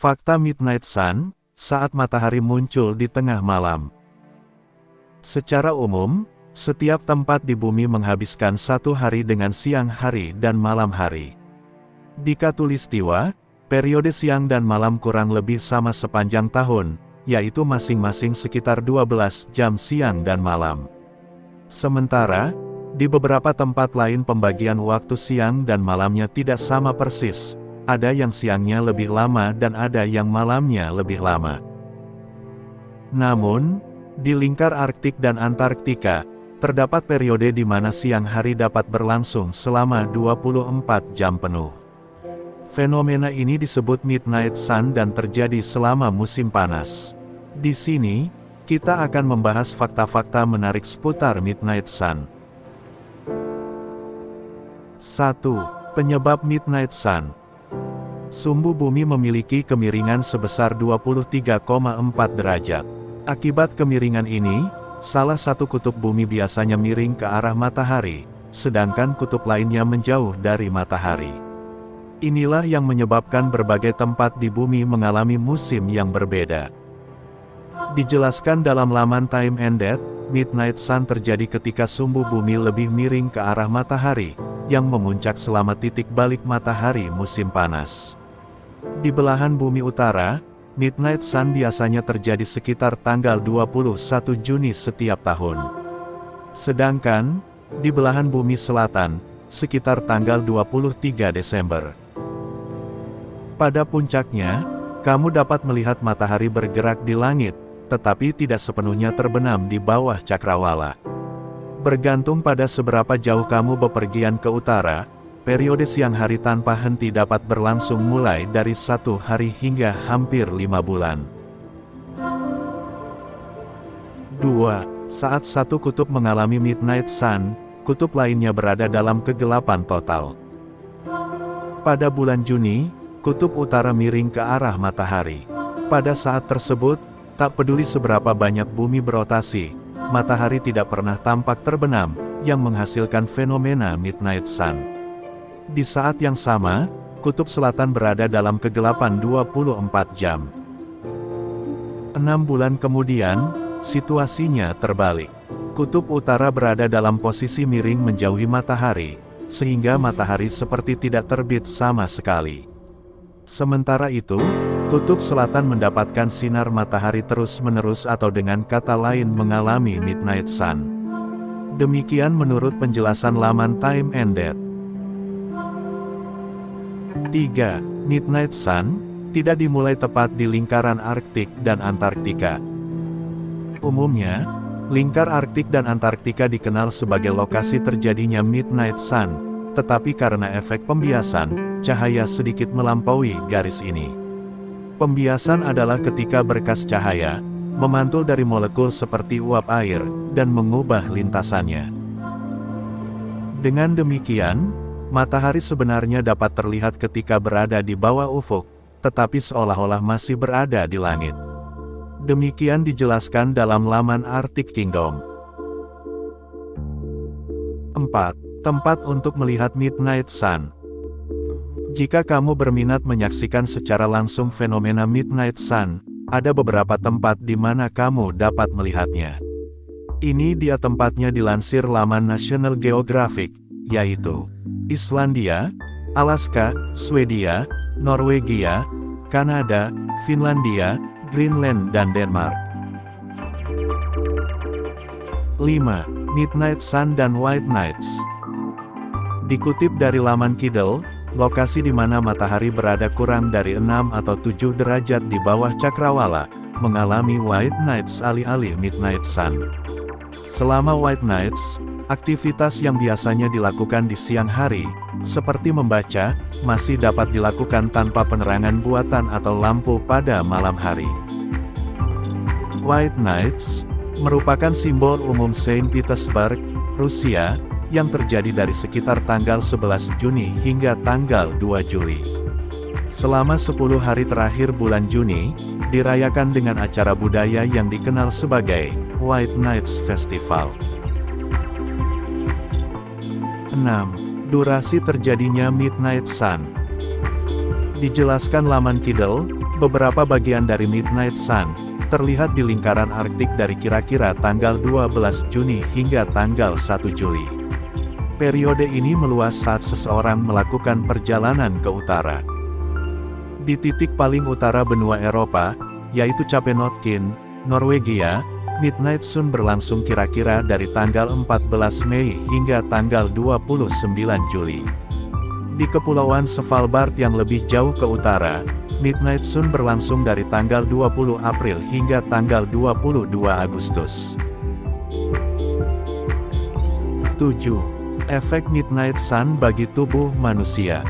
Fakta Midnight Sun, saat matahari muncul di tengah malam. Secara umum, setiap tempat di bumi menghabiskan satu hari dengan siang hari dan malam hari. Di Khatulistiwa, periode siang dan malam kurang lebih sama sepanjang tahun, yaitu masing-masing sekitar 12 jam siang dan malam. Sementara, di beberapa tempat lain pembagian waktu siang dan malamnya tidak sama persis. Ada yang siangnya lebih lama dan ada yang malamnya lebih lama. Namun, di lingkar Arktik dan Antarktika, terdapat periode di mana siang hari dapat berlangsung selama 24 jam penuh. Fenomena ini disebut Midnight Sun dan terjadi selama musim panas. Di sini, kita akan membahas fakta-fakta menarik seputar Midnight Sun. 1. Penyebab Midnight Sun. Sumbu bumi memiliki kemiringan sebesar 23,4 derajat. Akibat kemiringan ini, salah satu kutub bumi biasanya miring ke arah matahari, sedangkan kutub lainnya menjauh dari matahari. Inilah yang menyebabkan berbagai tempat di bumi mengalami musim yang berbeda. Dijelaskan dalam laman Time and Date, Midnight Sun terjadi ketika sumbu bumi lebih miring ke arah matahari, yang memuncak selama titik balik matahari musim panas. Di belahan bumi utara, Midnight Sun biasanya terjadi sekitar tanggal 21 Juni setiap tahun. Sedangkan, di belahan bumi selatan, sekitar tanggal 23 Desember. Pada puncaknya, kamu dapat melihat matahari bergerak di langit, tetapi tidak sepenuhnya terbenam di bawah cakrawala. Bergantung pada seberapa jauh kamu bepergian ke utara, periode siang hari tanpa henti dapat berlangsung mulai dari 1 hari hingga hampir 5 bulan. 2. Saat satu kutub mengalami Midnight Sun, kutub lainnya berada dalam kegelapan total. Pada bulan Juni, kutub utara miring ke arah matahari. Pada saat tersebut, tak peduli seberapa banyak bumi berotasi, matahari tidak pernah tampak terbenam, yang menghasilkan fenomena Midnight Sun. Di saat yang sama, kutub selatan berada dalam kegelapan 24 jam. 6 bulan kemudian, situasinya terbalik. Kutub utara berada dalam posisi miring menjauhi matahari, sehingga matahari seperti tidak terbit sama sekali. Sementara itu, kutub selatan mendapatkan sinar matahari terus-menerus atau dengan kata lain mengalami Midnight Sun. Demikian menurut penjelasan laman Time and Date. 3. Midnight Sun tidak dimulai tepat di lingkaran Arktik dan Antarktika. Umumnya, lingkar Arktik dan Antarktika dikenal sebagai lokasi terjadinya Midnight Sun, tetapi karena efek pembiasan, cahaya sedikit melampaui garis ini. Pembiasan adalah ketika berkas cahaya memantul dari molekul seperti uap air dan mengubah lintasannya. Dengan demikian, matahari sebenarnya dapat terlihat ketika berada di bawah ufuk, tetapi seolah-olah masih berada di langit. Demikian dijelaskan dalam laman Arctic Kingdom. 4. Tempat untuk melihat Midnight Sun. Jika kamu berminat menyaksikan secara langsung fenomena Midnight Sun, ada beberapa tempat di mana kamu dapat melihatnya. Ini dia tempatnya dilansir laman National Geographic, yaitu Islandia, Alaska, Swedia, Norwegia, Kanada, Finlandia, Greenland dan Denmark. 5. Midnight Sun dan White Nights. Dikutip dari laman Kidal, lokasi di mana matahari berada kurang dari 6 atau 7 derajat di bawah cakrawala, mengalami White Nights alih-alih Midnight Sun. Selama White Nights, aktivitas yang biasanya dilakukan di siang hari, seperti membaca, masih dapat dilakukan tanpa penerangan buatan atau lampu pada malam hari. White Nights merupakan simbol umum Saint Petersburg, Rusia, yang terjadi dari sekitar tanggal 11 Juni hingga tanggal 2 Juli. Selama 10 hari terakhir bulan Juni, dirayakan dengan acara budaya yang dikenal sebagai White Nights Festival. 6. Durasi terjadinya Midnight Sun. Dijelaskan laman Kidal, Beberapa bagian dari Midnight Sun terlihat di lingkaran Arktik dari kira-kira tanggal 12 Juni hingga tanggal 1 Juli. Periode ini meluas saat seseorang melakukan perjalanan ke utara. Di titik paling utara benua Eropa, yaitu Cape Notkin, Norwegia, Midnight Sun berlangsung kira-kira dari tanggal 14 Mei hingga tanggal 29 Juli. Di Kepulauan Svalbard yang lebih jauh ke utara, Midnight Sun berlangsung dari tanggal 20 April hingga tanggal 22 Agustus. 7. Efek Midnight Sun bagi tubuh manusia.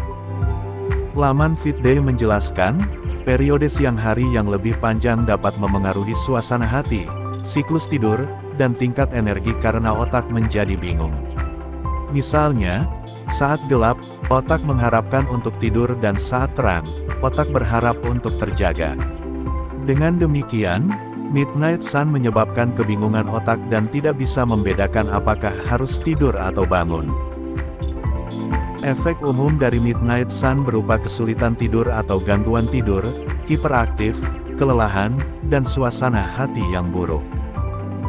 Laman FitDay menjelaskan, periode siang hari yang lebih panjang dapat memengaruhi suasana hati, siklus tidur, dan tingkat energi karena otak menjadi bingung. Misalnya, saat gelap, otak mengharapkan untuk tidur dan saat terang, otak berharap untuk terjaga. Dengan demikian, Midnight Sun menyebabkan kebingungan otak dan tidak bisa membedakan apakah harus tidur atau bangun. Efek umum dari Midnight Sun berupa kesulitan tidur atau gangguan tidur, hiperaktif, kelelahan, dan suasana hati yang buruk.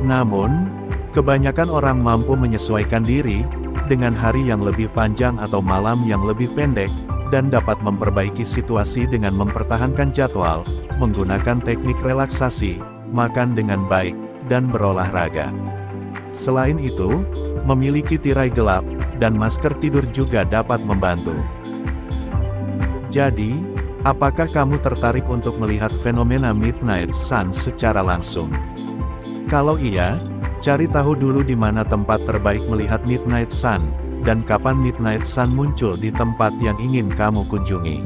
Namun, kebanyakan orang mampu menyesuaikan diri dengan hari yang lebih panjang atau malam yang lebih pendek, dan dapat memperbaiki situasi dengan mempertahankan jadwal, menggunakan teknik relaksasi, makan dengan baik, dan berolahraga. Selain itu, memiliki tirai gelap dan masker tidur juga dapat membantu. Jadi, apakah kamu tertarik untuk melihat fenomena Midnight Sun secara langsung? Kalau iya, cari tahu dulu di mana tempat terbaik melihat Midnight Sun, dan kapan Midnight Sun muncul di tempat yang ingin kamu kunjungi.